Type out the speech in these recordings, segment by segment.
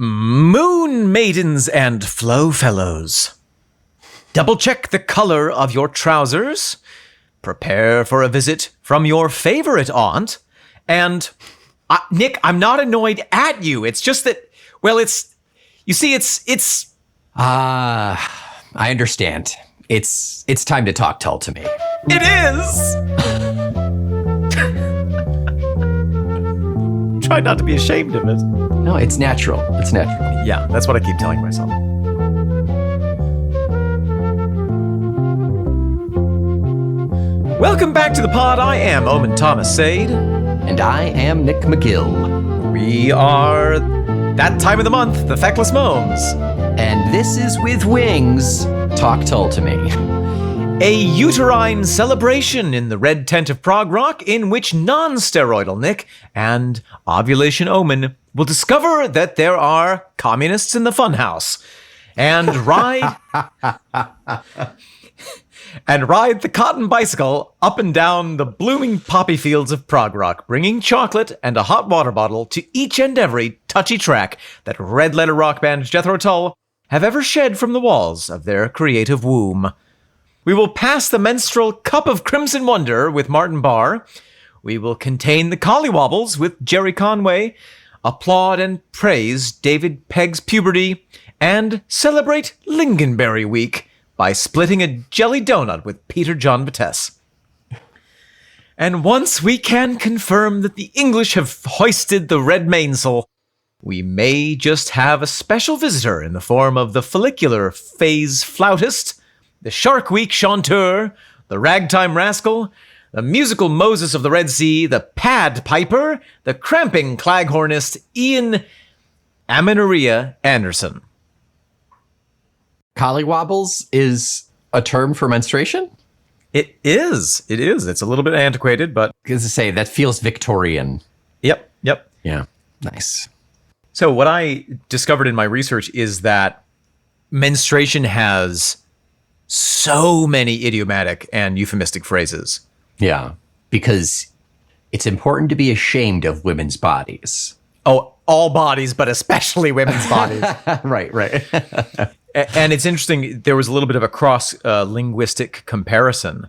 Moon maidens and flow fellows, double check the color of your trousers, prepare for a visit from your favorite aunt, and Nick, I'm not annoyed at you. It's just that, well, it's I understand. It's time to talk Tull to me. It is. Try not to be ashamed of it. No, it's natural. It's natural. Yeah, that's what I keep telling myself. Welcome back to the pod. I am Omen Thomas Sade. And I am Nick McGill. We are that time of the month, the Feckless Momes. And this is With Wings, Talk Tull to Me. A uterine celebration in the red tent of prog rock in which non-steroidal Nick and ovulation Omen will discover that there are communists in the funhouse and ride the cotton bicycle up and down the blooming poppy fields of prog rock, bringing chocolate and a hot water bottle to each and every touchy track that red letter rock band Jethro Tull have ever shed from the walls of their creative womb. We will pass the menstrual cup of crimson wonder with Martin Barr. We will contain the collywobbles with Jerry Conway, applaud and praise David Pegg's puberty, and celebrate Lingonberry Week by splitting a jelly donut with Peter John Battesse. And once we can confirm that the English have hoisted the red mainsail, we may just have a special visitor in the form of the follicular phase flautist, the Shark Week chanteur, the ragtime rascal, the musical Moses of the Red Sea, the pad piper, the cramping claghornist Ian Amenorrhea Anderson. Collywobbles is a term for menstruation? It is. It's a little bit antiquated, but... As I say, that feels Victorian. Yep. Yeah, nice. So what I discovered in my research is that menstruation has so many idiomatic and euphemistic phrases. Yeah, because it's important to be ashamed of women's bodies. Oh, all bodies, but especially women's bodies. Right. And it's interesting, there was a little bit of a cross-linguistic comparison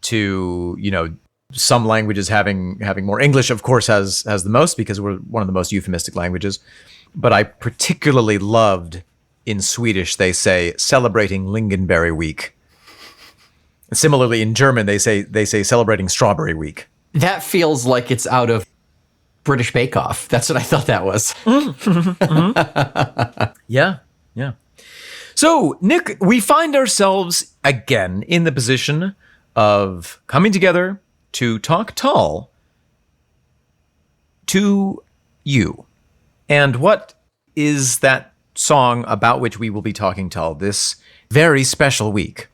to, some languages having more. English, of course, has the most because we're one of the most euphemistic languages. But I particularly loved, in Swedish, they say, celebrating Lingonberry Week. And similarly, in German, they say celebrating Strawberry Week. That feels like it's out of British Bake Off. That's what I thought that was. Mm-hmm. Yeah. So, Nick, we find ourselves again in the position of coming together to talk Tull to you. And what is that song about which we will be talking Tull this very special week?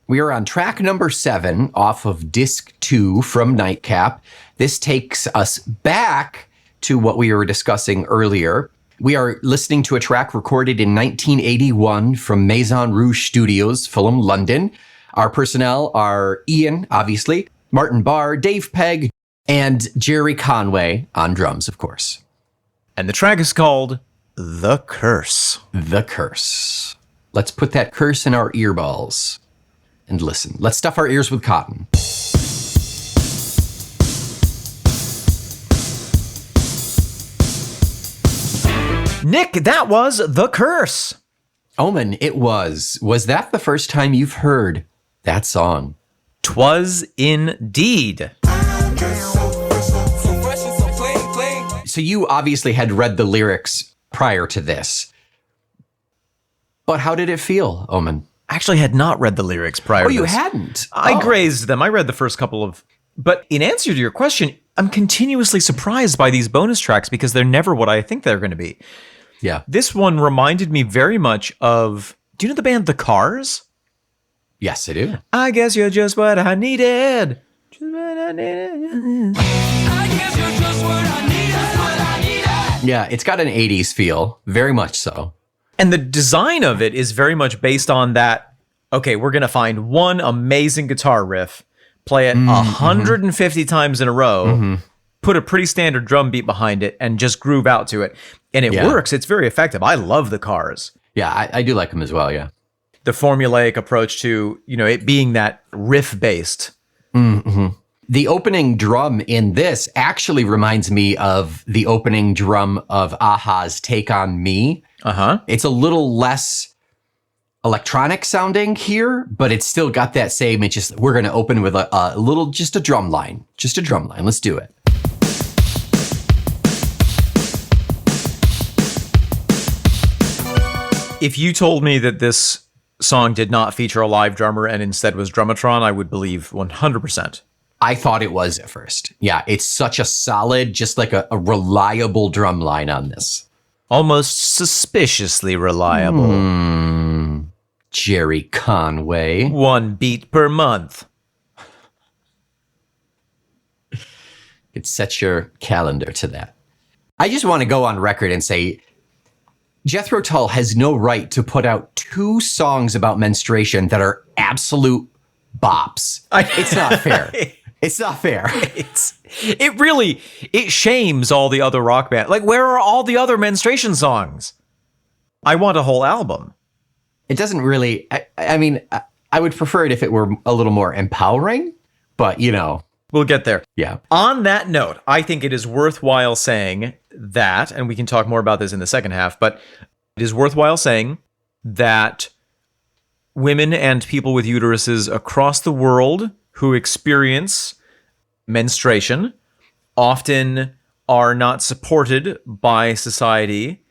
We are on track number 7 off of disc 2 from Nightcap. This takes us back to what we were discussing earlier. We are listening to a track recorded in 1981 from Maison Rouge Studios, Fulham, London. Our personnel are Ian, obviously, Martin Barr, Dave Pegg, and Jerry Conway on drums, of course. And the track is called The Curse. The Curse. Let's put that curse in our earballs and listen. Let's stuff our ears with cotton. Nick, that was The Curse. Omen, it was. Was that the first time you've heard that song? 'Twas indeed. So you obviously had read the lyrics prior to this. But how did it feel, Omen? I actually had not read the lyrics prior to this. Oh, you hadn't? I grazed them. I read the first couple of... But in answer to your question, I'm continuously surprised by these bonus tracks because they're never what I think they're going to be. Yeah. This one reminded me very much of... Do you know the band The Cars? Yes, I do. I guess you're just what I needed. Just what I needed. I guess you're just what I needed. Yeah, it's got an 80s feel. Very much so. And the design of it is very much based on that, okay, we're going to find one amazing guitar riff, play it 150 times in a row, put a pretty standard drum beat behind it, and just groove out to it. And it Yeah. works. It's very effective. I love the Cars. Yeah, I do like them as well, yeah. The formulaic approach to, it being that riff based. The opening drum in this actually reminds me of the opening drum of Aha's Take On Me. Uh-huh. It's a little less electronic sounding here, but it's still got that same, we're going to open with just a drum line. Just a drum line. Let's do it. If you told me that this song did not feature a live drummer and instead was Drumatron, I would believe 100%. I thought it was at first. Yeah, it's such a solid, just like a reliable drum line on this. Almost suspiciously reliable. Jerry Conway. 1 beat per month. It sets your calendar to that. I just want to go on record and say Jethro Tull has no right to put out 2 songs about menstruation that are absolute bops. It's not fair. It's not fair. It shames all the other rock bands. Like, where are all the other menstruation songs? I want a whole album. It doesn't really, I mean, I would prefer it if it were a little more empowering, but We'll get there. yeah. On that note, I think it is worthwhile saying that, and we can talk more about this in the second half, but it is worthwhile saying that women and people with uteruses across the world who experience menstruation often are not supported by society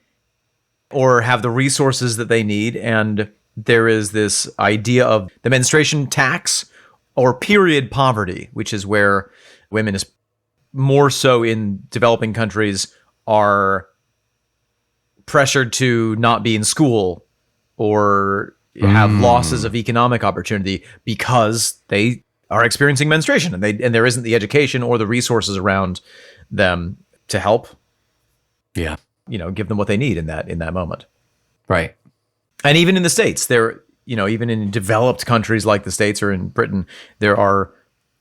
or have the resources that they need. And there is this idea of the menstruation tax or period poverty, which is where women, is more so in developing countries, are pressured to not be in school or have losses of economic opportunity because they are experiencing menstruation and there isn't the education or the resources around them to help, Yeah. give them what they need in that moment. Right. And even in the States, even in developed countries like the States or in Britain, there are,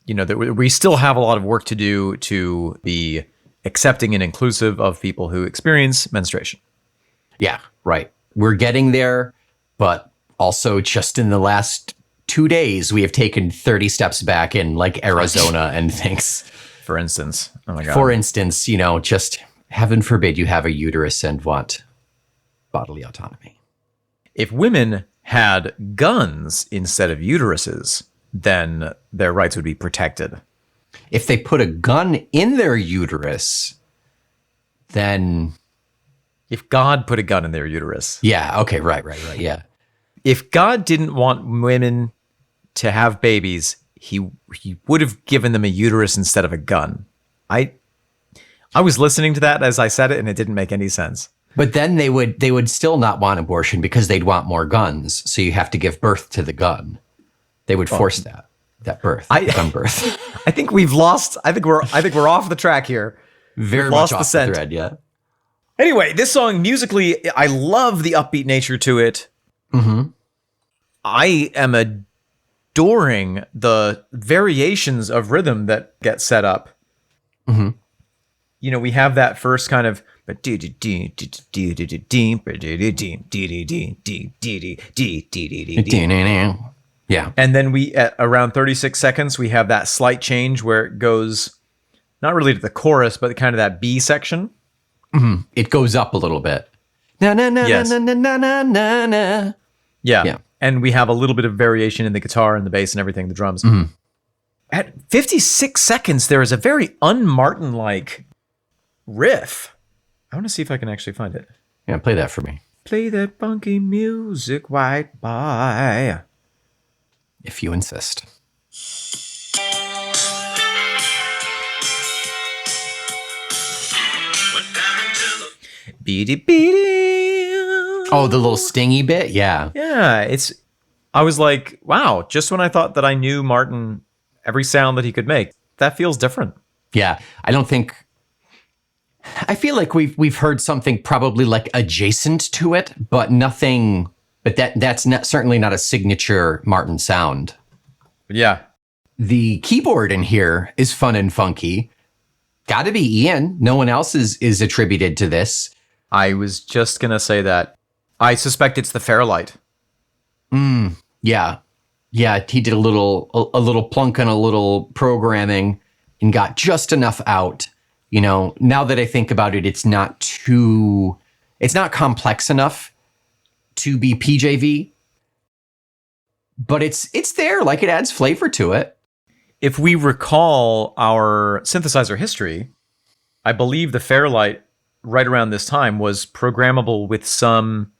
we still have a lot of work to do to be accepting and inclusive of people who experience menstruation. Yeah. Right. We're getting there, but also just in the last 2 days, we have taken 30 steps back in like Arizona and things. For instance, oh my God. For instance, just heaven forbid you have a uterus and want bodily autonomy. If women had guns instead of uteruses, then their rights would be protected. If they put a gun in their uterus, then If God put a gun in their uterus. yeah, okay, right, yeah. If God didn't want women to have babies, he would have given them a uterus instead of a gun. I was listening to that as I said it, and it didn't make any sense. But then they would still not want abortion because they'd want more guns. So you have to give birth to the gun. They would force that birth, gun birth. I think we've lost. I think we're off the track here. Very lost much the off scent. the thread, yeah. Anyway, this song musically, I love the upbeat nature to it. Mm-hmm. I am adoring the variations of rhythm that get set up. Mm-hmm. We have that first kind of Yeah. and then we at around 36 seconds we have that slight change where it goes not really to the chorus but kind of that B section. It goes up a little bit. Na na na Yes. na na na na na na. Yeah. And we have a little bit of variation in the guitar and the bass and everything, the drums. At 56 seconds, there is a very un-Martin-like riff. I want to see if I can actually find it. Yeah, play that for me. Play that funky music, white boy. If you insist. Beady beady. Oh, the little stingy bit? Yeah. Yeah, I was like, wow, just when I thought that I knew Martin, every sound that he could make, that feels different. Yeah. I feel like we've heard something probably like adjacent to it, but nothing, but that's certainly not a signature Martin sound. Yeah. The keyboard in here is fun and funky. Gotta be Ian. No one else is attributed to this. I was just going to say that. I suspect it's the Fairlight. Yeah. Yeah, he did a little plunk and a little programming and got just enough out. You know, now that I think about it, it's not complex enough to be PJV, but it's there, like it adds flavor to it. If we recall our synthesizer history, I believe the Fairlight right around this time was programmable with some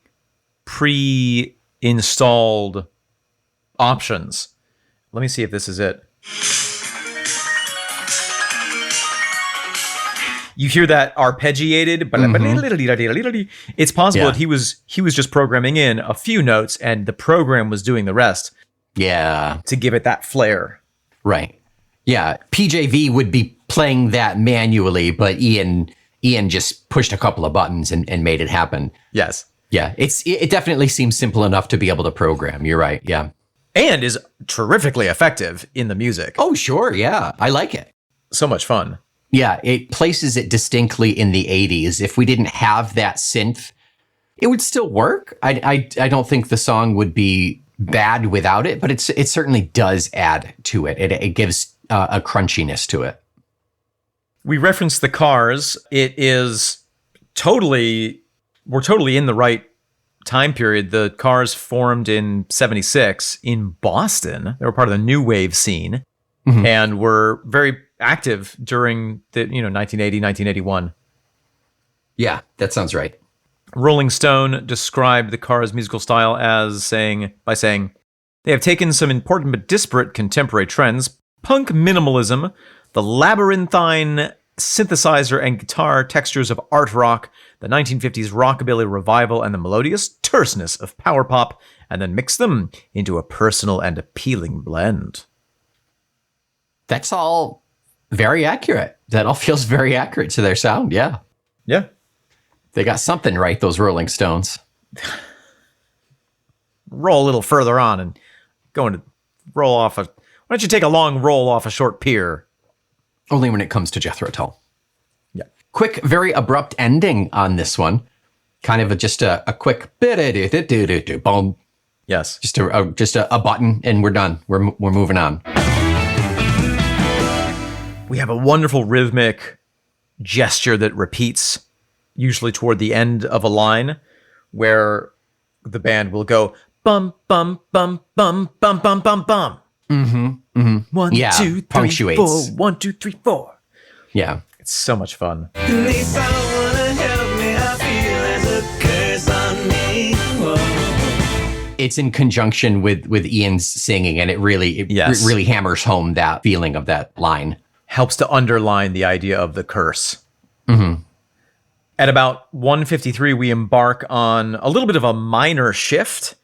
pre-installed options. Let me see if this is it. You hear that arpeggiated? It's possible that he was just programming in a few notes and the program was doing the rest. Yeah. To give it that flair. Right. Yeah. PJV would be playing that manually, but Ian just pushed a couple of buttons and made it happen. Yes. Yeah. It definitely seems simple enough to be able to program. You're right. Yeah. And is terrifically effective in the music. Oh, sure. Yeah. I like it. So much fun. Yeah. It places it distinctly in the 80s. If we didn't have that synth, it would still work. I don't think the song would be bad without it, but it certainly does add to it. It gives a crunchiness to it. We referenced the Cars. It is we're totally in the right time period. The Cars formed in 76 in Boston. They were part of the new wave scene and were very active during the 1980, 1981. Yeah, that sounds right. Rolling Stone described the Cars' musical style by saying, they have taken some important but disparate contemporary trends, punk minimalism, the labyrinthine synthesizer and guitar textures of art rock, the 1950s rockabilly revival, and the melodious terseness of power pop, and then mix them into a personal and appealing blend. That's all very accurate. That all feels very accurate to their sound, yeah. Yeah. They got something right, those Rolling Stones. Roll a little further on and going to roll off why don't you take a long roll off a short pier? Only when it comes to Jethro Tull. Yeah. Quick, very abrupt ending on this one. Kind of just a quick boom. Yes. Just a button and we're done. We're moving on. We have a wonderful rhythmic gesture that repeats usually toward the end of a line where the band will go bum bum bum bum bum bum bum bum. One, Yeah, two, three, punctuates. 4. 1, 2, 3, 4. Yeah. It's so much fun. Please, I wanna help me. I feel there's a curse on me. Whoa. It's in conjunction with Ian's singing, and it really hammers home that feeling of that line. Helps to underline the idea of the curse. At about 1:53, we embark on a little bit of a minor shift.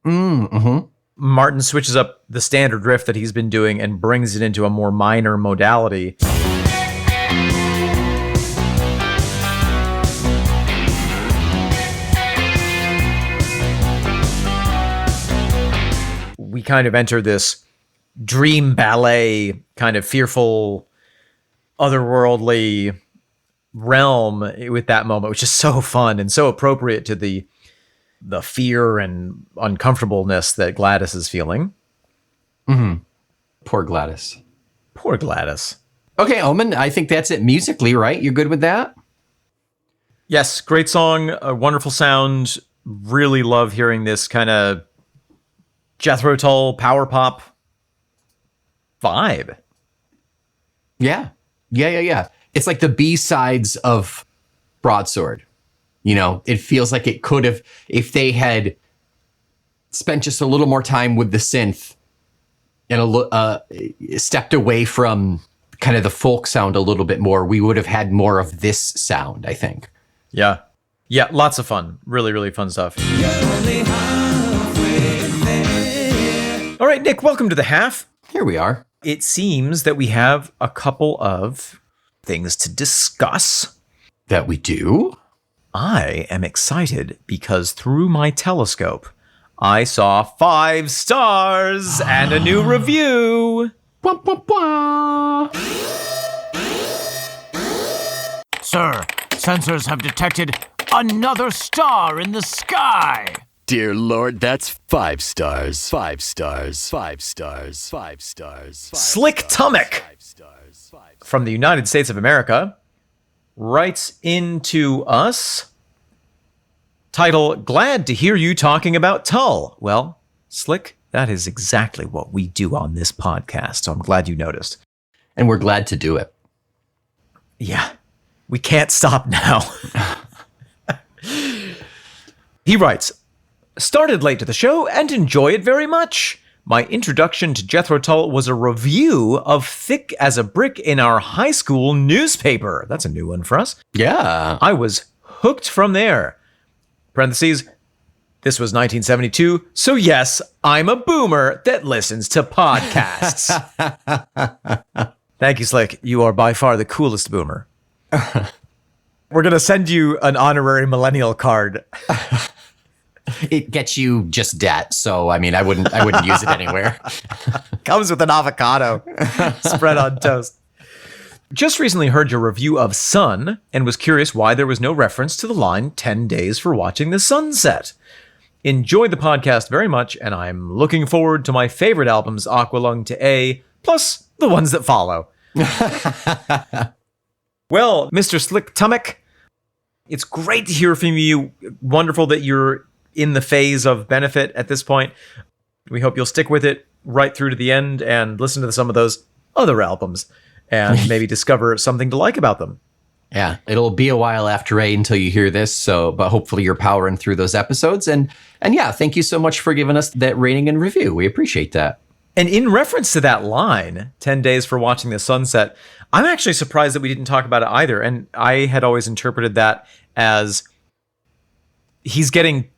Martin switches up the standard riff that he's been doing and brings it into a more minor modality. We kind of enter this dream ballet, kind of fearful, otherworldly realm with that moment, which is so fun and so appropriate to the fear and uncomfortableness that Gladys is feeling. Poor Gladys. Poor Gladys. Okay, Omen, I think that's it musically, right? You're good with that? Yes, great song, a wonderful sound. Really love hearing this kind of Jethro Tull power pop vibe. Yeah. It's like the B-sides of Broadsword. You know, it feels like it could have, if they had spent just a little more time with the synth and stepped away from kind of the folk sound a little bit more, we would have had more of this sound, I think. Yeah, lots of fun. Really, really fun stuff. All right, Nick, welcome to the half. Here we are. It seems that we have a couple of things to discuss. That we do? I am excited because through my telescope, I saw 5 stars and a new review. Wah, wah, wah. Sir, sensors have detected Another star in the sky. Dear Lord, that's 5 stars. 5 stars. 5 stars. 5 stars. Slick Tummock from the United States of America writes into us. Title, Glad to hear you talking about Tull. Well, Slick, that is exactly what we do on this podcast, so I'm glad you noticed. And we're glad to do it. Yeah, we can't stop now. He writes, started late to the show and enjoy it very much. My introduction to Jethro Tull was a review of Thick as a Brick in our high school newspaper. That's a new one for us. Yeah. I was hooked from there. Parentheses, this was 1972, so yes, I'm a boomer that listens to podcasts. Thank you, Slick. You are by far the coolest boomer. We're going to send you an honorary millennial card. It gets you just debt, so I mean, I wouldn't use it anywhere. Comes with an avocado spread on toast. Just recently heard your review of Sun and was curious why there was no reference to the line 10 days for watching the sunset. Enjoyed the podcast very much, and I'm looking forward to my favorite albums, Aqualung to A, plus the ones that follow. Well, Mr. Slick Tummock, it's great to hear from you. Wonderful that you're in the phase of benefit at this point. We hope you'll stick with it right through to the end and listen to some of those other albums and maybe discover something to like about them. Yeah, it'll be a while after 8 until you hear this, but hopefully you're powering through those episodes. And yeah, thank you so much for giving us that rating and review. We appreciate that. And in reference to that line, 10 days for watching the sunset, I'm actually surprised that we didn't talk about it either. And I had always interpreted that as he's getting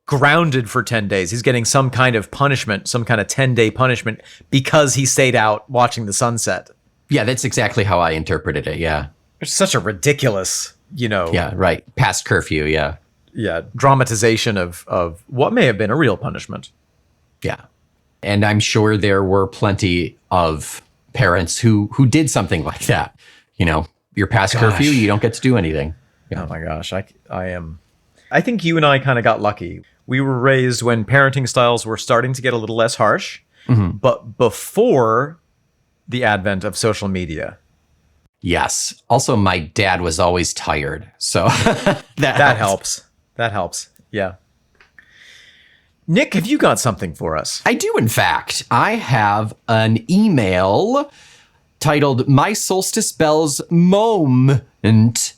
grounded for 10 days. He's getting some kind of punishment, some kind of 10-day punishment because he stayed out watching the sunset. Yeah, that's exactly how I interpreted it, yeah. It's such a ridiculous, Yeah, right. Past curfew, yeah. Yeah, dramatization of what may have been a real punishment. Yeah. And I'm sure there were plenty of parents who did something like that. You're past curfew, you don't get to do anything. Yeah. Oh my gosh, I think you and I kind of got lucky. We were raised when parenting styles were starting to get a little less harsh, but before the advent of social media. Yes. Also, my dad was always tired, so that helps. That helps. Yeah. Nick, have you got something for us? I do, in fact. I have an email titled "My Solstice Bells Moment."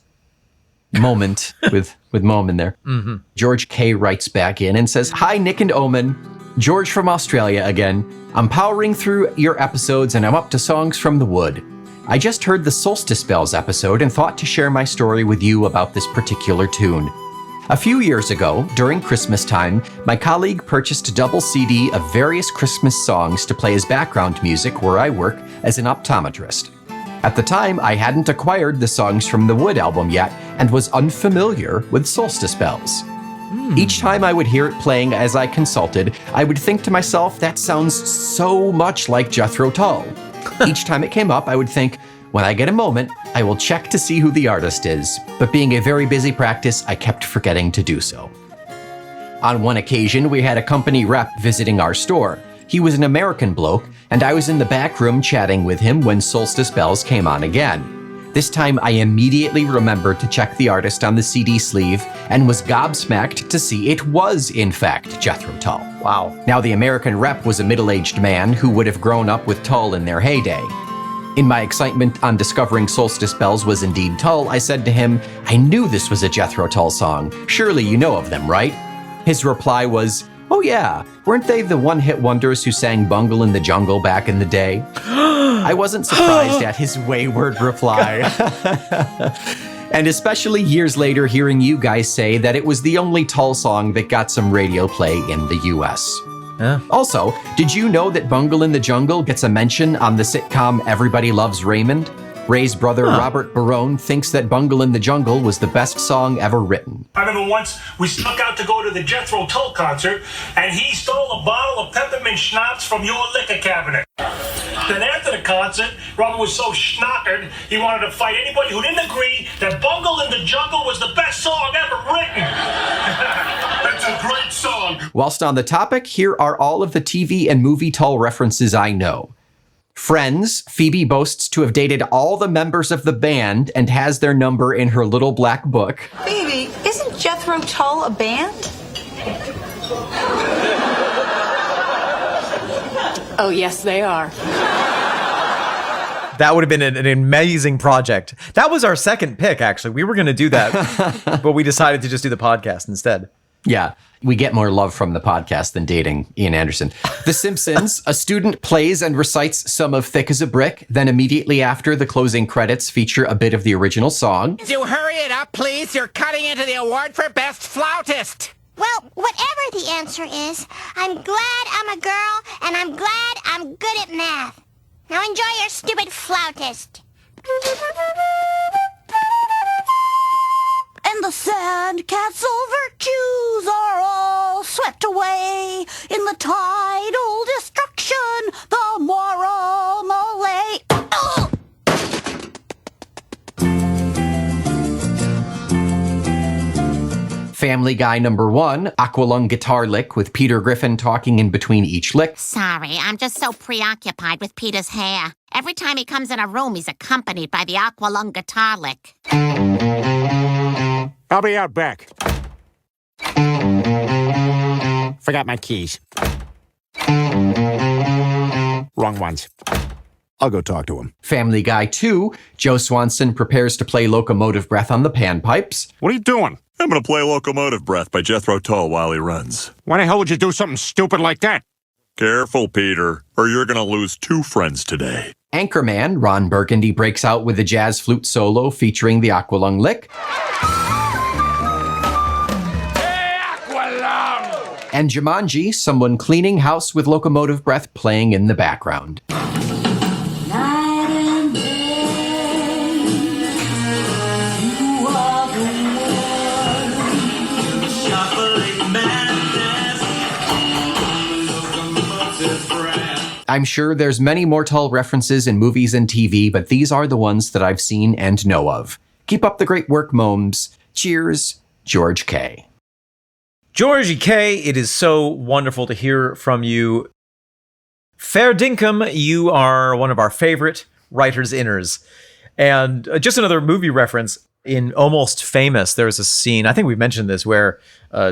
Moment with mom in there. Mm-hmm. George K. writes back in and says, "Hi, Nick and Omen. George from Australia again. I'm powering through your episodes and I'm up to Songs from the Wood. I just heard the Solstice Bells episode and thought to share my story with you about this particular tune. A few years ago, during Christmas time, my colleague purchased a double CD of various Christmas songs to play as background music where I work as an optometrist. At the time, I hadn't acquired the Songs from the Wood album yet and was unfamiliar with Solstice Bells. Each time I would hear it playing as I consulted, I would think to myself, that sounds so much like Jethro Tull. Each time it came up, I would think, when I get a moment, I will check to see who the artist is. But being a very busy practice, I kept forgetting to do so. On one occasion, we had a company rep visiting our store. He was an American bloke, and I was in the back room chatting with him when Solstice Bells came on again. This time, I immediately remembered to check the artist on the CD sleeve and was gobsmacked to see it was, in fact, Jethro Tull. Wow. Now, the American rep was a middle-aged man who would have grown up with Tull in their heyday. In my excitement on discovering Solstice Bells was indeed Tull, I said to him, I knew this was a Jethro Tull song. Surely you know of them, right? His reply was, oh yeah, weren't they the one-hit wonders who sang Bungle in the Jungle back in the day? I wasn't surprised at his wayward reply. And especially years later hearing you guys say that it was the only Tull song that got some radio play in the US. Also, did you know that Bungle in the Jungle gets a mention on the sitcom Everybody Loves Raymond? Ray's brother Robert Barone thinks that Bungle in the Jungle was the best song ever written. I remember once we snuck out to go to the Jethro Tull concert, and he stole a bottle of peppermint schnapps from your liquor cabinet. Then after the concert, Robin was so schnockered, he wanted to fight anybody who didn't agree that Bungle in the Jungle was the best song ever written. That's a great song. Whilst on the topic, here are all of the TV and movie Tull references I know. Friends, Phoebe boasts to have dated all the members of the band and has their number in her little black book. Phoebe, isn't Jethro Tull a band? Oh, yes, they are. That would have been an amazing project. That was our second pick, actually. We were going to do that, but we decided to just do the podcast instead. Yeah, we get more love from the podcast than dating Ian Anderson. The Simpsons, a student plays and recites some of Thick as a Brick, then immediately after, the closing credits feature a bit of the original song. You hurry it up, please. You're cutting into the award for best flautist. Well, whatever the answer is, I'm glad I'm a girl, and I'm glad I'm good at math. Now enjoy your stupid flautist. And the sandcastle virtues are all swept away in the tidal destruction, the moral malay. Oh! Family Guy #1, Aqualung guitar lick with Peter Griffin talking in between each lick. Sorry, I'm just so preoccupied with Peter's hair. Every time he comes in a room, he's accompanied by the Aqualung guitar lick. I'll be out back. Forgot my keys. Wrong ones. I'll go talk to him. Family Guy 2, Joe Swanson prepares to play Locomotive Breath on the panpipes. What are you doing? I'm gonna play Locomotive Breath by Jethro Tull while he runs. Why the hell would you do something stupid like that? Careful, Peter, or you're gonna lose 2 friends today. Anchorman, Ron Burgundy breaks out with a jazz flute solo featuring the Aqualung lick. Hey, Aqualung! And Jumanji, someone cleaning house with Locomotive Breath playing in the background. Night and day, you are the one. Shuffling madness. Locomotive breath. I'm sure there's many more Tull references in movies and TV, but these are the ones that I've seen and know of. Keep up the great work, Momes. Cheers, George K. Georgie K., it is so wonderful to hear from you. Fair dinkum, you are one of our favorite writers inners. And just another movie reference, in Almost Famous, there's a scene, I think we've mentioned this, where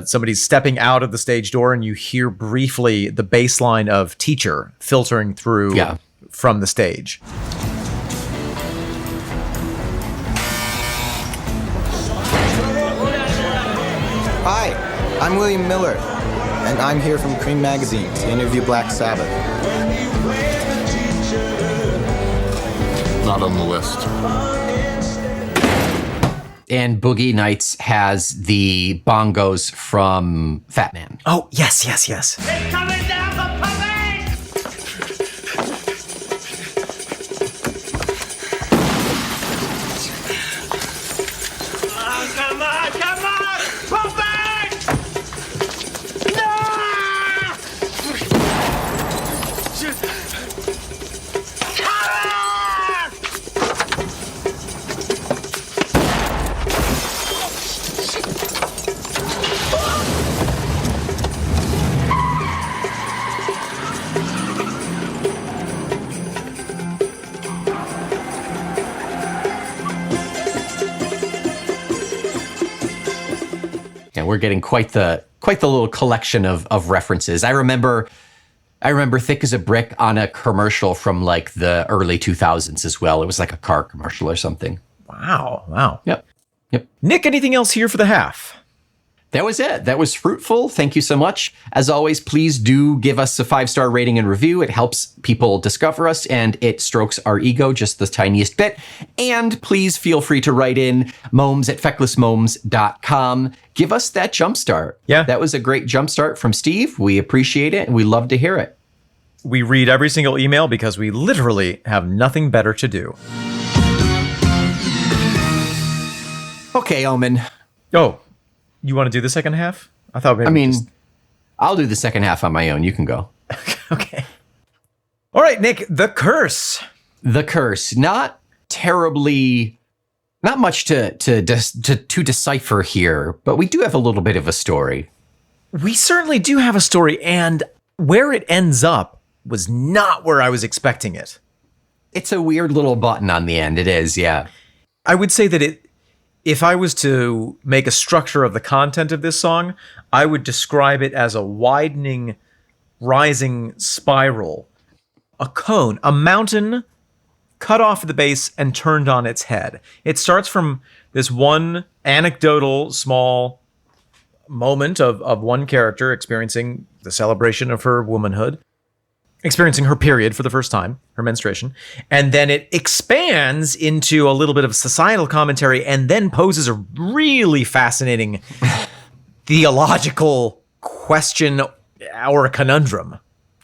somebody's stepping out of the stage door and you hear briefly the bass line of Teacher filtering through from the stage. Hi, I'm William Miller, and I'm here from Cream Magazine to interview Black Sabbath. Not on the list. And Boogie Nights has the bongos from Fat Man. Oh, yes, yes, yes. It's coming down the parade! Oh, come on, come on! Pump it! No! And we're getting quite the little collection of references. I remember Thick as a Brick on a commercial from like the early 2000s as well. It was like a car commercial or something. Wow. Yep. Nick, anything else here for the half? That was it. That was fruitful. Thank you so much. As always, please do give us a 5-star rating and review. It helps people discover us and it strokes our ego just the tiniest bit. And please feel free to write in momes@fecklessmomes.com. Give us that jumpstart. Yeah. That was a great jumpstart from Steve. We appreciate it and we love to hear it. We read every single email because we literally have nothing better to do. Okay, Omen. Oh, you want to do the second half? I'll do the second half on my own. You can go. Okay. All right, Nick, the curse. The curse. Not much to decipher here, but we do have a little bit of a story. We certainly do have a story, and where it ends up was not where I was expecting it. It's a weird little button on the end. It is, yeah. I would say that if I was to make a structure of the content of this song, I would describe it as a widening, rising spiral. A cone, a mountain cut off at the base and turned on its head. It starts from this one anecdotal small moment of one character experiencing the celebration of her womanhood, experiencing her period for the first time, her menstruation, and then it expands into a little bit of societal commentary and then poses a really fascinating theological question or a conundrum.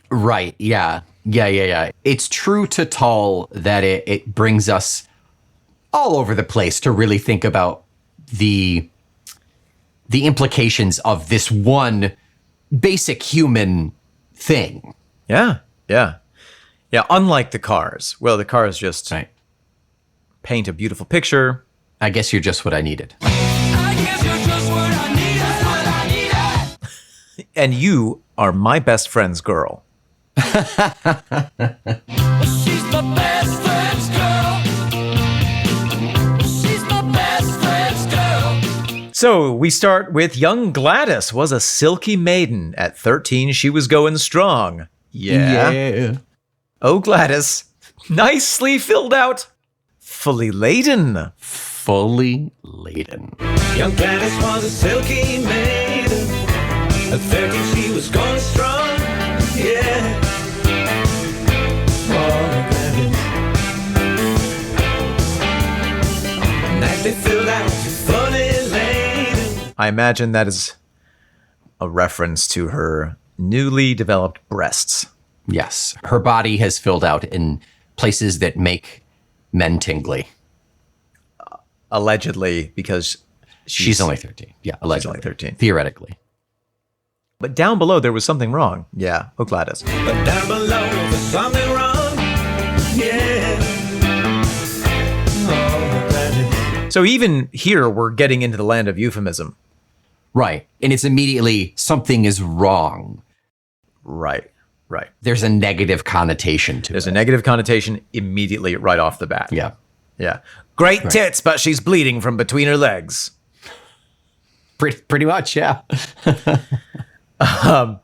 Right, yeah. Yeah. It's true to Tull that it brings us all over the place to really think about the implications of this one basic human thing. Yeah. Unlike the Cars. Well, the Cars just paint a beautiful picture. I guess you're just what I needed. And you are my best friend's girl. She's my best friend's girl. She's my best friend's girl. So we start with young Gladys was a silky maiden. At 13, she was going strong. Yeah. Oh, Gladys, nicely filled out, fully laden. Fully laden. Young Gladys was a silky maiden. At 13, she was going strong. Yeah. I imagine that is a reference to her newly developed breasts. Yes. Her body has filled out in places that make men tingly. Allegedly, because she's only 13. Yeah, allegedly. She's only 13. Theoretically. But down below, there was something wrong. Yeah. Oh, Gladys. But down below, there's something wrong. Yeah. Oh, Gladys. So even here, we're getting into the land of euphemism. Right. And it's immediately something is wrong. Right. There's a negative connotation to it. There's a negative connotation immediately right off the bat. Yeah. Great tits, but she's bleeding from between her legs. Pretty much, yeah. We'll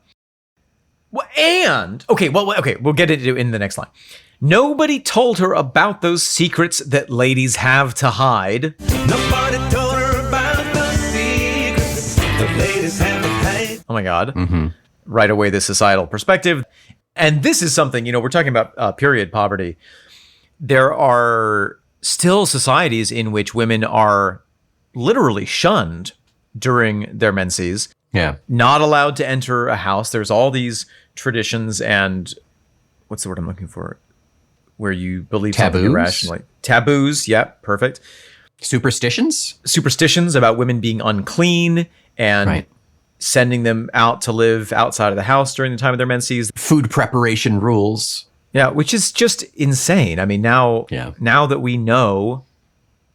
get into it in the next line. Nobody told her about those secrets that ladies have to hide. Nobody told her about those secrets that ladies have to hide. Oh my God. Mm-hmm. Right away, the societal perspective. And this is something, we're talking about period poverty. There are still societies in which women are literally shunned during their menses. Yeah. Not allowed to enter a house. There's all these traditions and what's the word I'm looking for? Where you believe something irrationally. Taboos. Yeah, perfect. Superstitions about women being unclean and sending them out to live outside of the house during the time of their menses. Food preparation rules. Yeah, which is just insane. I mean, now that we know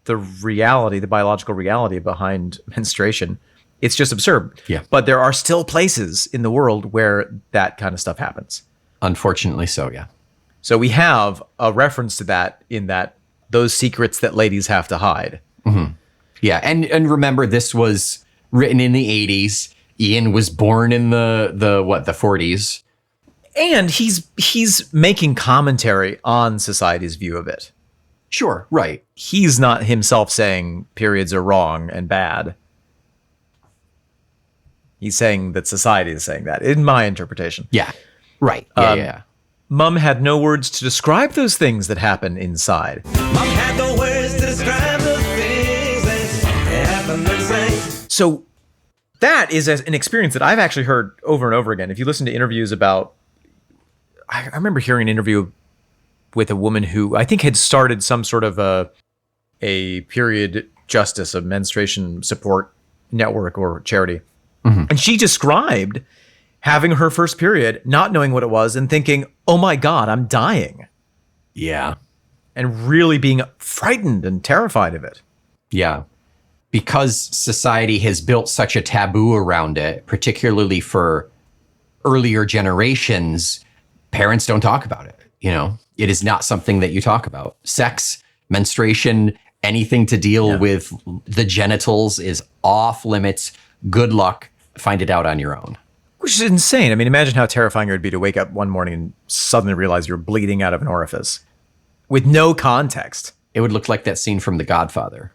the reality, the biological reality behind menstruation, it's just absurd. Yeah. But there are still places in the world where that kind of stuff happens. Unfortunately so, yeah. So we have a reference to that in that those secrets that ladies have to hide. Mm-hmm. Yeah, and remember, this was written in the 80s. Ian was born in the 40s. And he's making commentary on society's view of it. Sure, right. He's not himself saying periods are wrong and bad. He's saying that society is saying that, in my interpretation. Yeah, right. Yeah. Mum had no words to describe those things that happen inside. Mom had no words to describe the things that happen inside. So that is an experience that I've actually heard over and over again. If you listen to interviews about, I remember hearing an interview with a woman who I think had started some sort of a period justice, a menstruation support network or charity. Mm-hmm. And she described having her first period, not knowing what it was and thinking, oh my God, I'm dying. Yeah. And really being frightened and terrified of it. Yeah. Because society has built such a taboo around it, particularly for earlier generations, parents don't talk about it. It is not something that you talk about. Sex, menstruation, anything to deal with the genitals is off limits. Good luck. Find it out on your own. Which is insane. I mean, imagine how terrifying it would be to wake up one morning and suddenly realize you're bleeding out of an orifice with no context. It would look like that scene from The Godfather.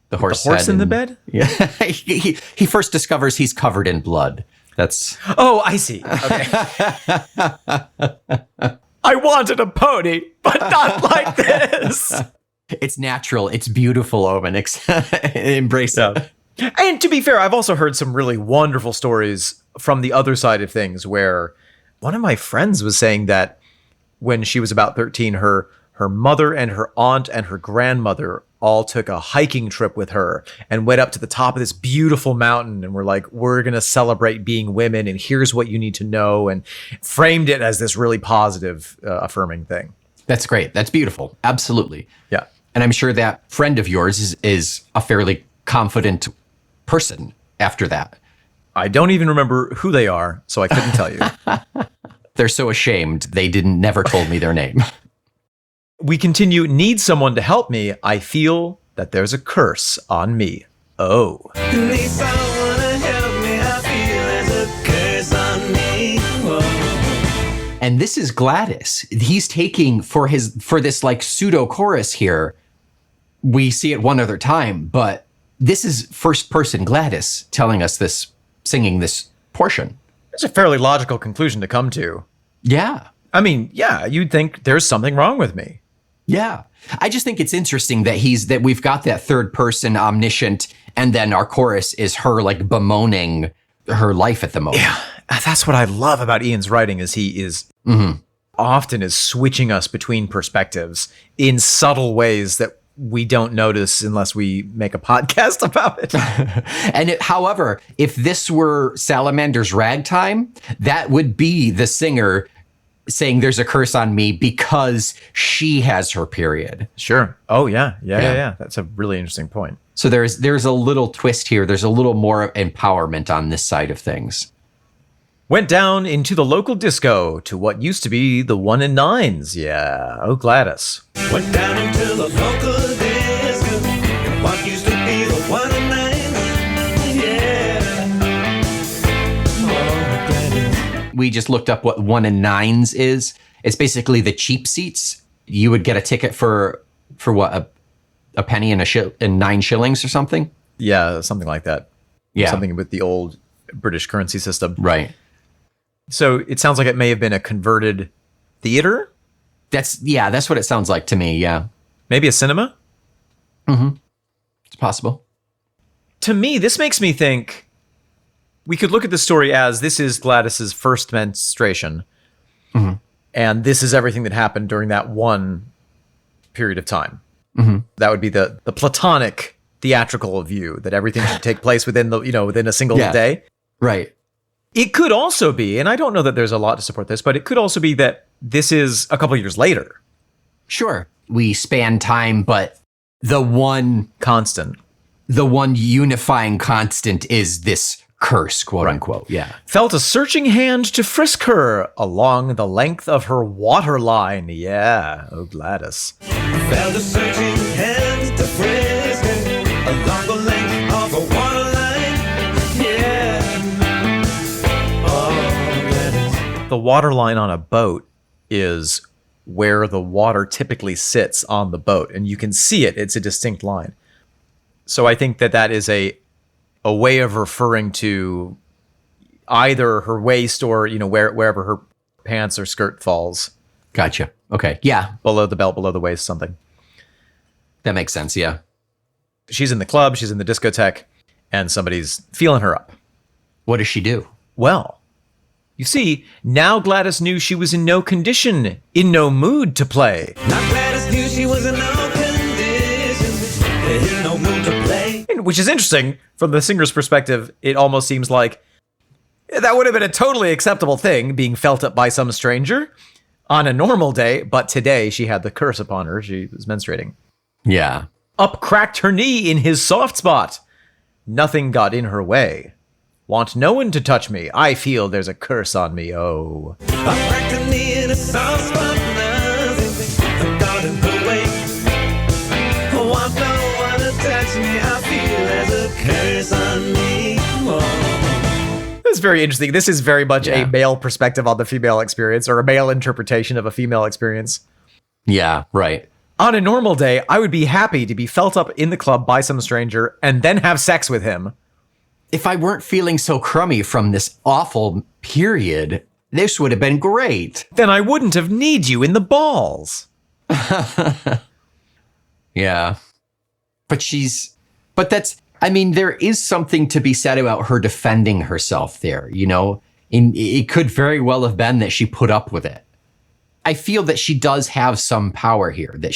The horse in the bed? Yeah. he first discovers he's covered in blood. That's... Oh, I see. Okay. I wanted a pony, but not like this. It's natural. It's beautiful, Owen. Embrace it. And to be fair, I've also heard some really wonderful stories from the other side of things where one of my friends was saying that when she was about 13, her mother and her aunt and her grandmother all took a hiking trip with her and went up to the top of this beautiful mountain and were like, we're going to celebrate being women and here's what you need to know, and framed it as this really positive, affirming thing. That's great. That's beautiful. Absolutely. Yeah. And I'm sure that friend of yours is a fairly confident person after that. I don't even remember who they are, so I couldn't tell you. They're so ashamed they never told me their name. We continue, need someone to help me. I feel that there's a curse on me. Oh. Need someone to help me. I feel there's a curse on me. Whoa. And this is Gladys. He's taking for this like pseudo chorus here. We see it one other time, but this is first person Gladys telling us this, singing this portion. It's a fairly logical conclusion to come to. Yeah. I mean, yeah, you'd think there's something wrong with me. Yeah. I just think it's interesting that we've got that third person omniscient, and then our chorus is her like bemoaning her life at the moment. Yeah. That's what I love about Ian's writing is he is often is switching us between perspectives in subtle ways that we don't notice unless we make a podcast about it. And however, if this were Salamander's Ragtime, that would be the singer saying there's a curse on me because she has her period. Sure. Oh, yeah. Yeah. That's a really interesting point. So there's a little twist here. There's a little more empowerment on this side of things. Went down into the local disco to what used to be the 1 and 9s. Yeah. Oh, Gladys. Went down into the local disco. What used to be the 1 and 9s. Yeah. Oh, Gladys. We just looked up what 1 and 9s is. It's basically the cheap seats. You would get a ticket for what, a penny and 9 shillings or something? Yeah, something like that. Yeah. Something with the old British currency system. Right. So it sounds like it may have been a converted theater? That's what it sounds like to me, yeah. Maybe a cinema? Mm-hmm. It's possible. To me, this makes me think we could look at the story as this is Gladys's first menstruation. Mm-hmm. And this is everything that happened during that one period of time. Mm-hmm. That would be the platonic theatrical view that everything should take place within within a single day. Right. It could also be, and I don't know that there's a lot to support this, but it could also be that this is a couple of years later. Sure. We span time, but the one unifying constant is this curse, quote unquote. Yeah. Felt a searching hand to frisk her along the length of her waterline. Yeah. Oh, Gladys. Felt a searching hand to frisk her along the length of her waterline. Yeah. Oh, Gladys. The waterline on a boat is where the water typically sits on the boat, and you can see it. It's a distinct line. So I think that is a way of referring to either her waist or, wherever her pants or skirt falls. Gotcha. Okay. Yeah. Below the belt, below the waist, something. That makes sense. Yeah. She's in the club, she's in the discotheque, and somebody's feeling her up. What does she do? Well, you see, now Gladys knew she was in no condition, in no mood to play. Now Gladys knew she was in no condition, in no mood to play. Which is interesting. From the singer's perspective, it almost seems like That would have been a totally acceptable thing, being felt up by some stranger on a normal day, but today she had the curse upon her. She was menstruating. Yeah. Up cracked her knee in his soft spot. Nothing got in her way. Want no one to touch me. I feel there's a curse on me, oh. I cracked a knee in a soft spot, nothing got in her way. I want no one to touch me. I feel there's a curse on me. Oh. It's very interesting. This is very much a male perspective on the female experience, or a male interpretation of a female experience. Yeah, right. On a normal day, I would be happy to be felt up in the club by some stranger and then have sex with him. If I weren't feeling so crummy from this awful period, this would have been great. Then I wouldn't have need you in the balls. Yeah. But that's, I mean, there is something to be said about her defending herself there, you know? It could very well have been that she put up with it. I feel that she does have some power here, that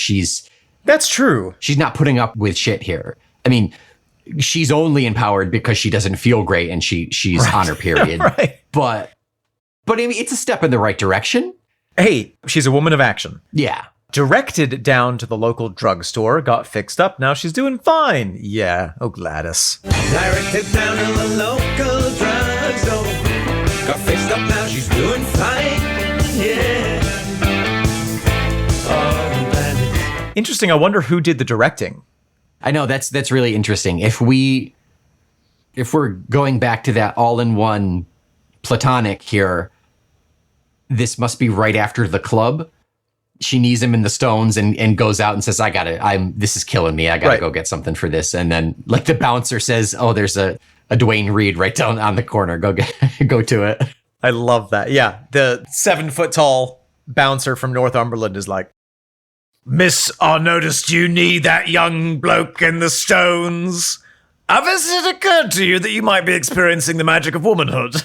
That's true. She's not putting up with shit here. I mean, she's only empowered because she doesn't feel great and she's right. On her period. Right. But I mean, it's a step in the right direction. Hey, she's a woman of action. Yeah. Directed down to the local drugstore, got fixed up. Now she's doing fine. Yeah. Oh, Gladys. Directed down to the local drugstore. Got fixed up, now she's doing fine. Yeah. Oh, Gladys. Interesting. I wonder who did the directing. I know that's really interesting. If we're going back to that all-in-one platonic here, this must be right after the club. She knees him in the stones and goes out and says, this is killing me. I gotta go get something for this. And then like the bouncer says, oh, there's a Dwayne Reed right down on the corner. Go to it. I love that. Yeah. The 7-foot tall bouncer from Northumberland is like, Miss, I noticed you need that young bloke in the stones. Has it occurred to you that you might be experiencing the magic of womanhood?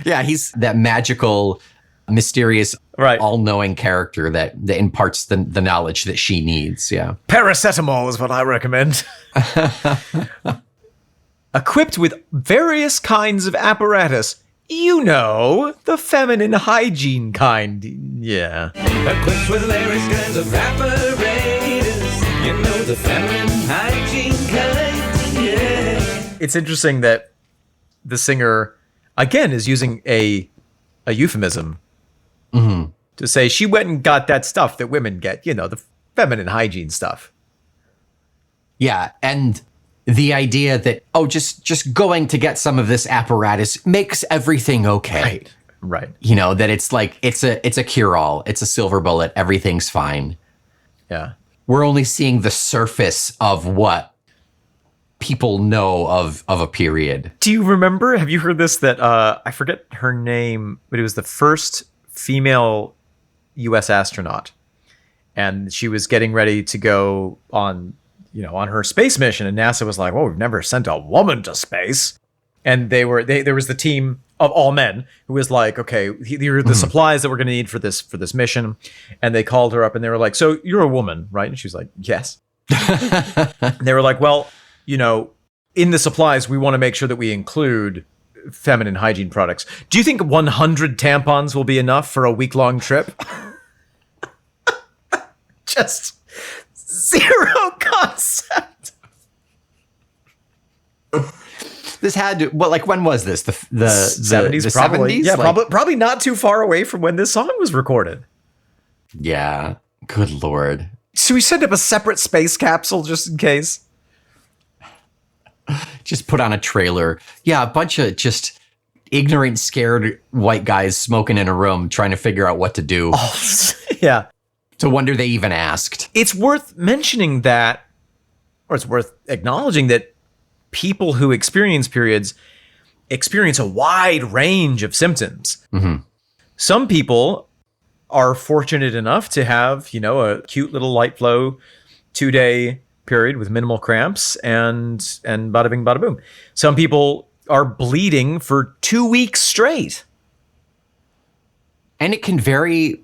Yeah, he's that magical, mysterious, all-knowing character that imparts the knowledge that she needs, yeah. Paracetamol is what I recommend. Equipped with various kinds of apparatus. You know, the feminine hygiene kind. Yeah. Equipped with various kinds of apparatus. You know, the feminine hygiene kind. Yeah. It's interesting that the singer, again, is using a euphemism to say she went and got that stuff that women get. You know, the feminine hygiene stuff. Yeah, and the idea that, just going to get some of this apparatus makes everything okay. Right. You know, that it's like, it's a cure-all. It's a silver bullet. Everything's fine. Yeah. We're only seeing the surface of what people know of a period. Do you remember, have you heard this, that, I forget her name, but it was the first female U.S. astronaut. And she was getting ready to go on her space mission, and NASA was like, well, we've never sent a woman to space. And there was the team of all men who was like, okay, here are the supplies that we're going to need for this mission. And they called her up and they were like, so you're a woman, right? And she was like, yes. And they were like, well, in the supplies, we want to make sure that we include feminine hygiene products. Do you think 100 tampons will be enough for a week-long trip? Just zero concept. This had to, when was this? The 70s, the probably. 70s? Yeah, probably not too far away from when this song was recorded. Yeah. Good Lord. Should we send up a separate space capsule just in case? Just put on a trailer. Yeah, a bunch of just ignorant, scared white guys smoking in a room trying to figure out what to do. Oh, yeah. To wonder they even asked. It's worth mentioning that, or it's worth acknowledging that people who experience periods experience a wide range of symptoms. Mm-hmm. Some people are fortunate enough to have, a cute little light flow 2-day period with minimal cramps and bada bing, bada boom. Some people are bleeding for 2 weeks straight. And it can vary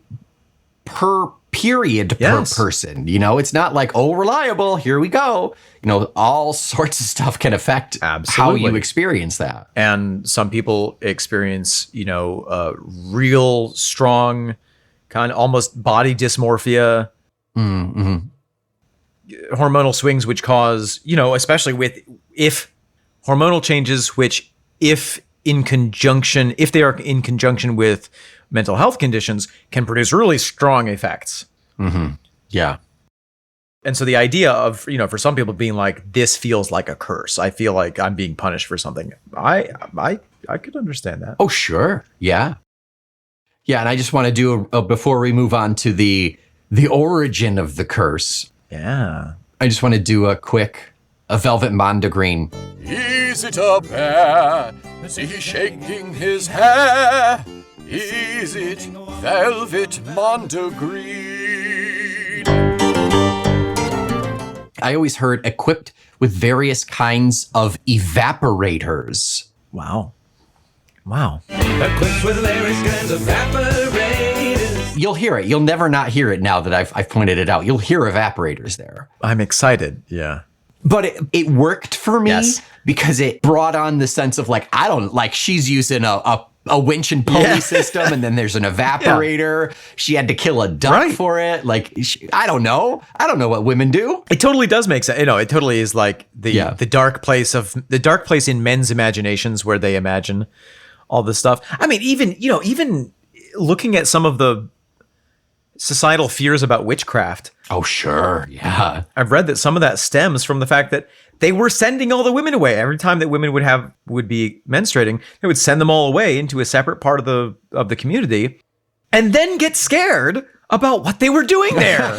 per period per person. You know, it's not like, oh, reliable, here we go. You know, all sorts of stuff can affect how you experience that. And some people experience, you know, real strong kind of almost body dysmorphia, hormonal swings, which cause, you know, especially if hormonal changes, which if they are in conjunction with mental health conditions, can produce really strong effects. Yeah. And so the idea of, you know, for some people being like, this feels like a curse. I feel like I'm being punished for something. I could understand that. Oh, sure. Yeah. Yeah. And I just want to do before we move on to the origin of the curse. Yeah. I just want to do a Velvet Mondegreen. Is it a bear? Is he shaking his hair? Is it Velvet Mondegreen? I always heard equipped with various kinds of evaporators. Wow. Equipped with various kinds of evaporators. You'll hear it. You'll never not hear it now that I've pointed it out. You'll hear evaporators there. I'm excited. Yeah. But it worked for me because it brought on the sense of like, she's using a winch and pulley system, and then there's an evaporator. She had to kill a duck for it. Like, I don't know what women do. It totally does make sense. You know, it totally is like the dark place in men's imaginations where they imagine all this stuff. I mean, even looking at some of the societal fears about witchcraft. Oh, sure. Yeah. I've read that some of that stems from the fact that they were sending all the women away. Every time that women would be menstruating, they would send them all away into a separate part of the community and then get scared about what they were doing there.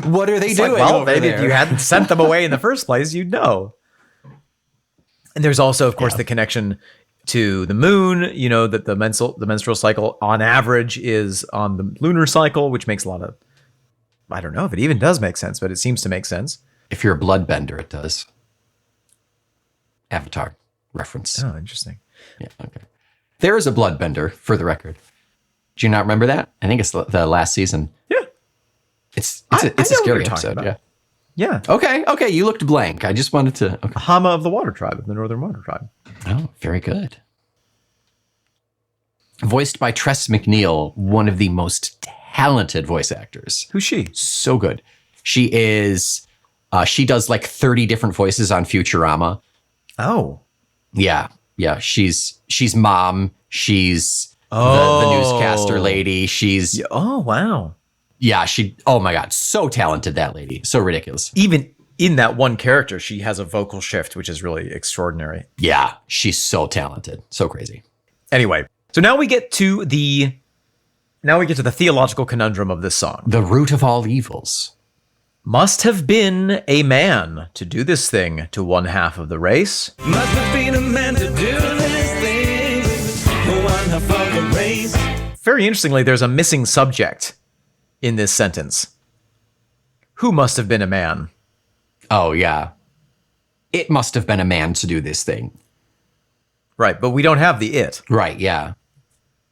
What are they doing? Like, well, maybe if you hadn't sent them away in the first place, you'd know. And there's also, of course, the connection to the moon, you know, that the menstrual cycle on average is on the lunar cycle, which makes a lot of, I don't know if it even does make sense, but it seems to make sense. If you're a bloodbender, it does. Avatar reference. Oh, interesting. Yeah, okay. There is a bloodbender, for the record. Do you not remember that? I think it's the last season. Yeah. It's a scary episode. About. Yeah. Yeah. Okay. You looked blank. I just wanted to. Okay. Hama of the Water Tribe, of the Northern Water Tribe. Oh, very good. Voiced by Tress MacNeille, one of the most talented voice actors. Who's she? So good. She is. She does like 30 different voices on Futurama. Oh. Yeah. She's Mom. She's the newscaster lady. She's. Oh, wow. Yeah, oh my God, so talented, that lady. So ridiculous. Even in that one character, she has a vocal shift, which is really extraordinary. Yeah, she's so talented. So crazy. Anyway, so now we get to the theological conundrum of this song. The root of all evils. Must have been a man to do this thing to one half of the race. Must have been a man to do this thing to one half of the race. Very interestingly, there's a missing subject in this sentence. Who must have been a man? Oh, yeah. It must have been a man to do this thing. Right, but we don't have the it. Right, yeah.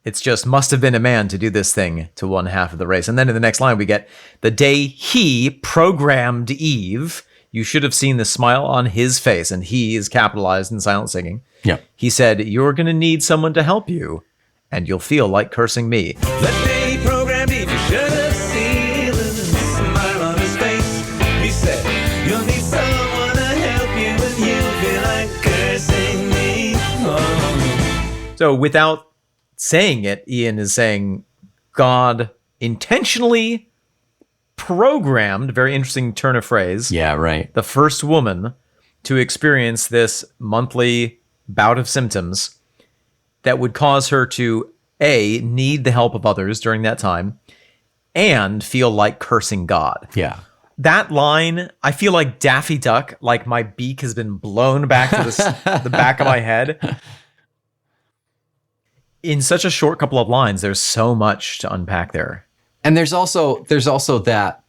It's just must have been a man to do this thing to one half of the race. And then in the next line, we get the day he programmed Eve. You should have seen the smile on his face. And he is capitalized in silent singing. Yeah. He said, you're going to need someone to help you, and you'll feel like cursing me. The day he programmed Eve, you should have seen the smile on his face. He said, you'll need someone to help you, and you'll feel like cursing me. Oh. So without saying it, Ian is saying God intentionally programmed, very interesting turn of phrase. Yeah, right. The first woman to experience this monthly bout of symptoms that would cause her to A, need the help of others during that time, and feel like cursing God. Yeah. That line, I feel like Daffy Duck, like my beak has been blown back to the back of my head. In such a short couple of lines, there's so much to unpack there. And there's also that,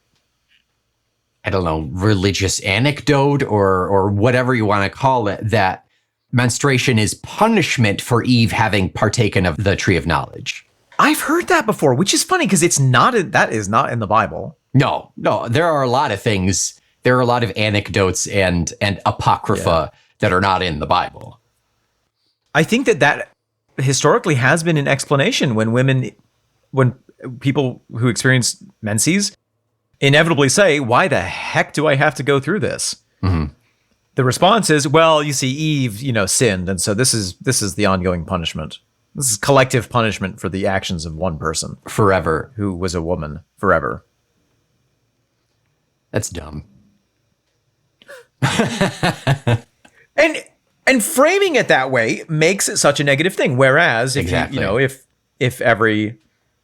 I don't know, religious anecdote or whatever you want to call it, that menstruation is punishment for Eve having partaken of the tree of knowledge. I've heard that before, which is funny because that is not in the Bible. No, there are a lot of things. There are a lot of anecdotes and apocrypha that are not in the Bible. I think that historically has been an explanation when people who experience menses inevitably say, why the heck do I have to go through this? Mm-hmm. The response is, well, you see, Eve, sinned. And so this is the ongoing punishment. This is collective punishment for the actions of one person. Forever. Who was a woman forever. That's dumb. And framing it that way makes it such a negative thing. Whereas if if every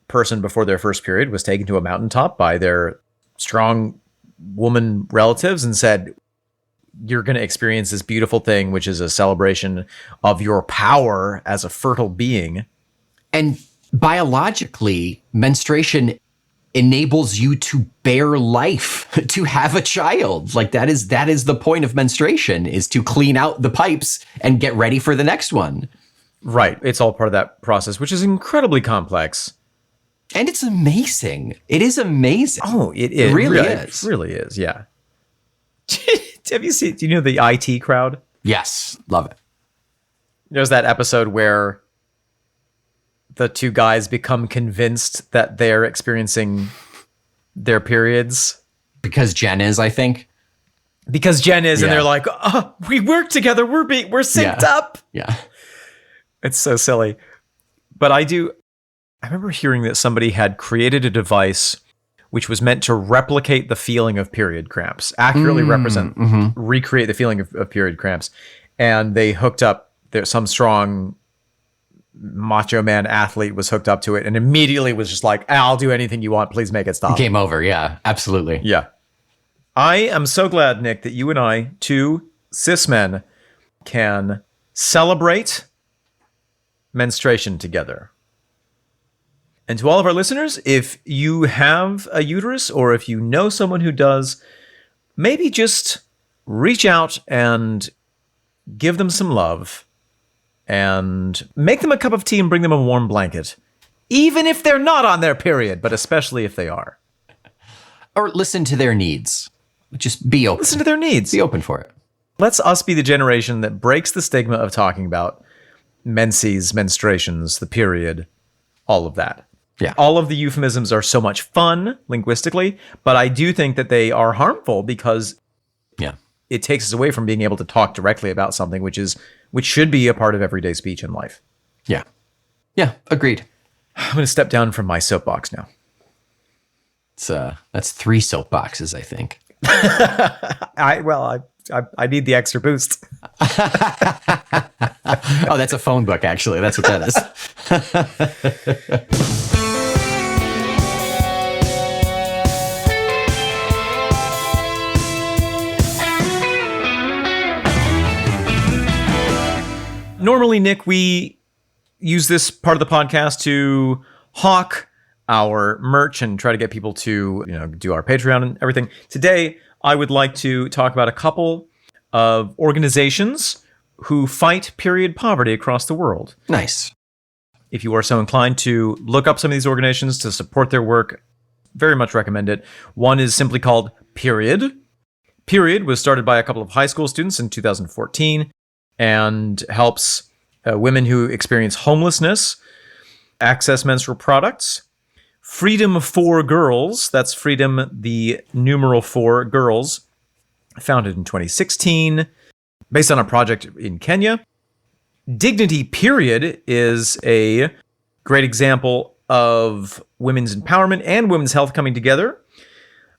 person before their first period was taken to a mountaintop by their strong woman relatives and said, you're going to experience this beautiful thing, which is a celebration of your power as a fertile being. And biologically, menstruation enables you to bear life, to have a child. Like that is the point of menstruation, is to clean out the pipes and get ready for the next one. Right. It's all part of that process, which is incredibly complex. And it's amazing. It is amazing. Oh, it really is. It really is, yeah. Do you know the IT crowd? Yes, love it. There's that episode where the two guys become convinced that they're experiencing their periods. Because Jen is, I think. Because Jen is, and they're like, oh, we work together, we're synced up. Yeah. It's so silly. But I remember hearing that somebody had created a device which was meant to replicate the feeling of period cramps, accurately recreate the feeling of period cramps. And they hooked up, some strong macho man athlete was hooked up to it and immediately was just like, I'll do anything you want, please make it stop. Game over, yeah, absolutely. Yeah. I am so glad, Nick, that you and I, two cis men, can celebrate menstruation together. And to all of our listeners, if you have a uterus or if you know someone who does, maybe just reach out and give them some love and make them a cup of tea and bring them a warm blanket, even if they're not on their period, but especially if they are. Or listen to their needs. Just be open. Listen to their needs. Be open for it. Let's us be the generation that breaks the stigma of talking about menses, menstruations, the period, all of that. Yeah. All of the euphemisms are so much fun linguistically, but I do think that they are harmful because it takes us away from being able to talk directly about something which should be a part of everyday speech in life. Yeah. Yeah, agreed. I'm going to step down from my soapbox now. That's 3 soapboxes, I think. I need the extra boost. Oh, that's a phone book, actually. That's what that is. Normally, Nick, we use this part of the podcast to hawk our merch and try to get people to, do our Patreon and everything. Today, I would like to talk about a couple of organizations who fight period poverty across the world. Nice. If you are so inclined to look up some of these organizations to support their work, very much recommend it. One is simply called Period. Period was started by a couple of high school students in 2014 and helps women who experience homelessness access menstrual products. Freedom for Girls, that's freedom, the numeral 4 girls, founded in 2016, based on a project in Kenya. Dignity Period is a great example of women's empowerment and women's health coming together.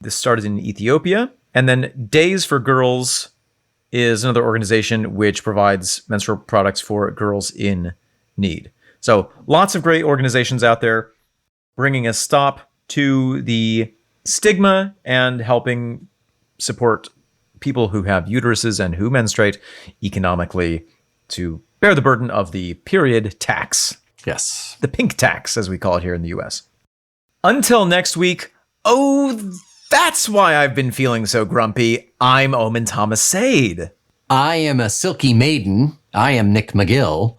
This started in Ethiopia. And then Days for Girls is another organization which provides menstrual products for girls in need. So lots of great organizations out there bringing a stop to the stigma and helping support people who have uteruses and who menstruate economically to bear the burden of the period tax. Yes. The pink tax, as we call it here in the US. Until next week, that's why I've been feeling so grumpy. I'm Omen Thomas Sade. I am a silky maiden. I am Nick McGill.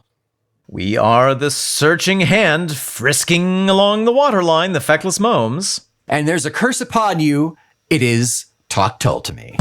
We are the searching hand frisking along the waterline, the feckless momes. And there's a curse upon you. It is Talk Tull to me.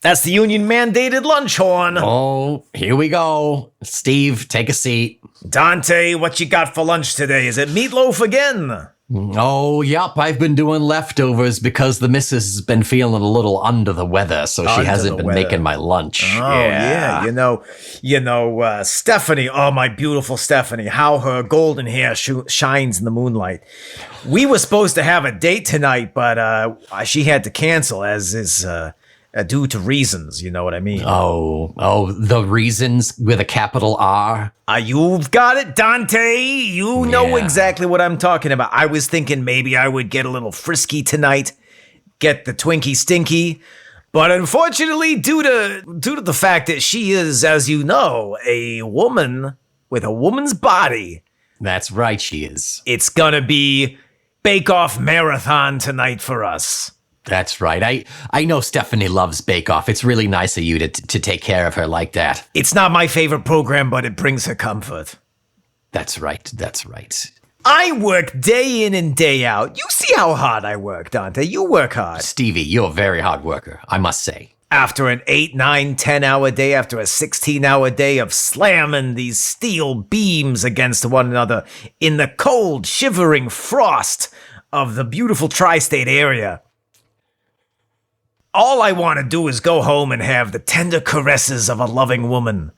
That's the union-mandated lunch horn. Oh, here we go. Steve, take a seat. Dante, what you got for lunch today? Is it meatloaf again? Oh, yep, I've been doing leftovers because the missus has been feeling a little under the weather, so she hasn't been making my lunch. Oh, yeah. Stephanie, oh, my beautiful Stephanie, how her golden hair shines in the moonlight. We were supposed to have a date tonight, but she had to cancel, as is due to reasons, you know what I mean? Oh, the reasons with a capital R? You've got it, Dante. You know exactly what I'm talking about. I was thinking maybe I would get a little frisky tonight, get the Twinkie Stinky, but unfortunately, due to the fact that she is, as you know, a woman with a woman's body. That's right, she is. It's gonna be Bake Off Marathon tonight for us. That's right. I know Stephanie loves Bake Off. It's really nice of you to take care of her like that. It's not my favorite program, but it brings her comfort. That's right. That's right. I work day in and day out. You see how hard I work, Dante. You work hard. Stevie, you're a very hard worker, I must say. After an 8, 9, 10-hour day, after a 16-hour day of slamming these steel beams against one another in the cold, shivering frost of the beautiful tri-state area, all I want to do is go home and have the tender caresses of a loving woman.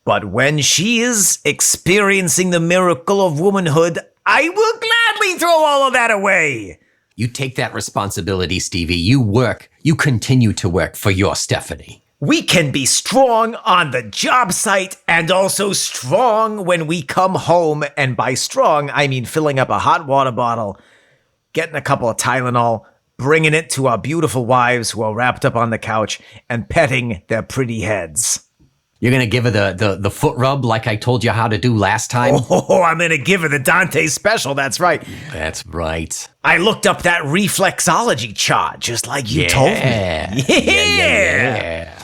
But when she is experiencing the miracle of womanhood, I will gladly throw all of that away. You take that responsibility, Stevie. You work. You continue to work for your Stephanie. We can be strong on the job site and also strong when we come home. And by strong, I mean filling up a hot water bottle, getting a couple of Tylenol, bringing it to our beautiful wives who are wrapped up on the couch and petting their pretty heads. You're going to give her the foot rub like I told you how to do last time? Oh, I'm going to give her the Dante special, that's right. That's right. I looked up that reflexology chart, just like you told me. Yeah!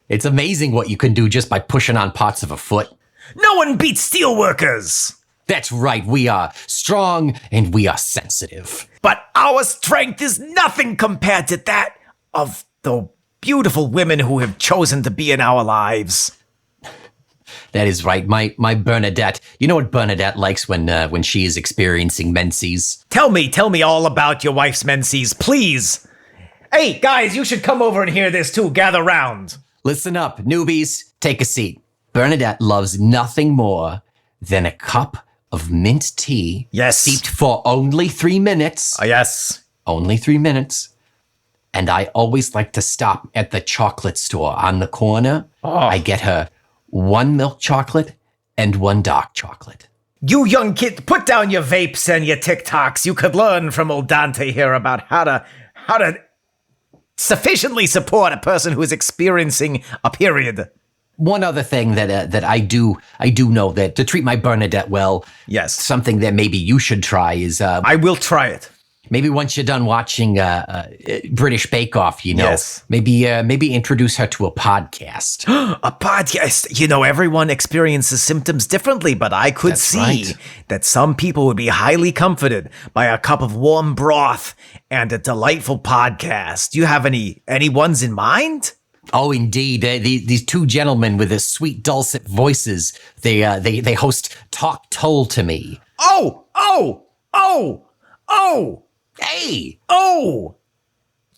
It's amazing what you can do just by pushing on parts of a foot. No one beats steelworkers! That's right, we are strong and we are sensitive. But our strength is nothing compared to that of the beautiful women who have chosen to be in our lives. That is right, my Bernadette. You know what Bernadette likes when she is experiencing menses? Tell me all about your wife's menses, please. Hey, guys, you should come over and hear this too. Gather round. Listen up, newbies. Take a seat. Bernadette loves nothing more than a cup of mint tea. Yes. Steeped for only 3 minutes. Yes. Only 3 minutes. And I always like to stop at the chocolate store on the corner. Oh. I get her 1 milk chocolate and 1 dark chocolate. You young kid, put down your vapes and your TikToks. You could learn from old Dante here about how to sufficiently support a person who is experiencing a period. One other thing that I do know that to treat my Bernadette well, yes, something that maybe you should try is I will try it. Maybe once you're done watching British Bake Off, yes, maybe introduce her to a podcast. A podcast. You know, everyone experiences symptoms differently, but I could see that some people would be highly comforted by a cup of warm broth and a delightful podcast. Do you have any ones in mind? Oh, indeed. These 2 gentlemen with their sweet, dulcet voices, they host Talk Tull to me. Oh! Hey! Oh!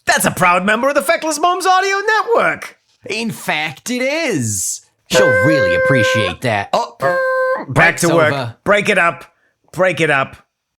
That's a proud member of the Feckless Moms Audio Network! In fact, it is. She'll really appreciate that. Oh, back to work. Over. Break it up.